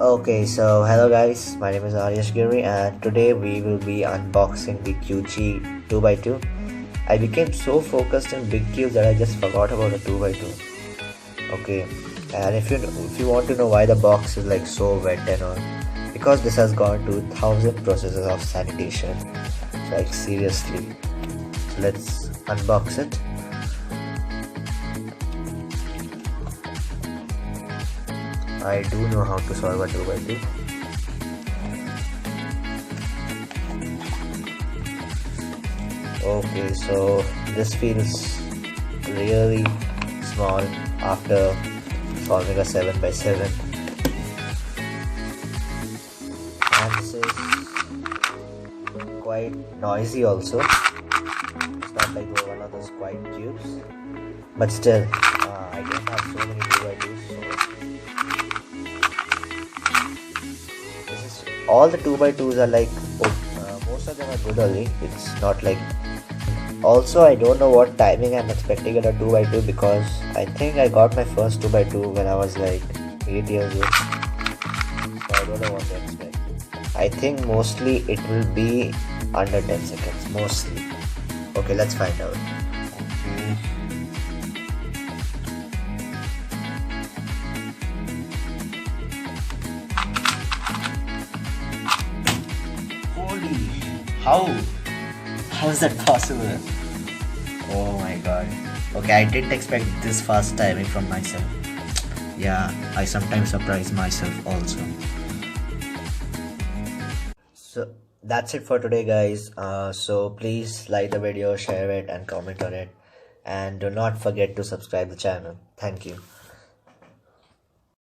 Okay, so hello guys, my name is Aryash Giri and today we will be unboxing the QG 2x2. I became so focused in big cubes that I just forgot about a 2x2. Okay, and if you want to know why the box is like so wet and all, because this has gone to 1,000 processes of sanitation. Like seriously. So let's unbox it. I do know how to solve a 2x2. Okay, so this feels really small after solving a 7x7. And this is quite noisy also. It's not like one of those quiet cubes. But still, I don't have so many 2x2s. So all the 2x2s are like, most of them are good only. It's not like. Also, I don't know what timing I'm expecting at a 2x2 because I think I got my first 2x2 when I was like 8 years old. So I don't know what to expect. I think mostly it will be under 10 seconds. Mostly. Okay, let's find out. Okay. Holy, how is that possible? Oh my god. Okay, I didn't expect this fast timing from myself. Yeah, I sometimes surprise myself also. So that's it for today guys. So please like the video, share it and comment on it, and do not forget to subscribe the channel. Thank you.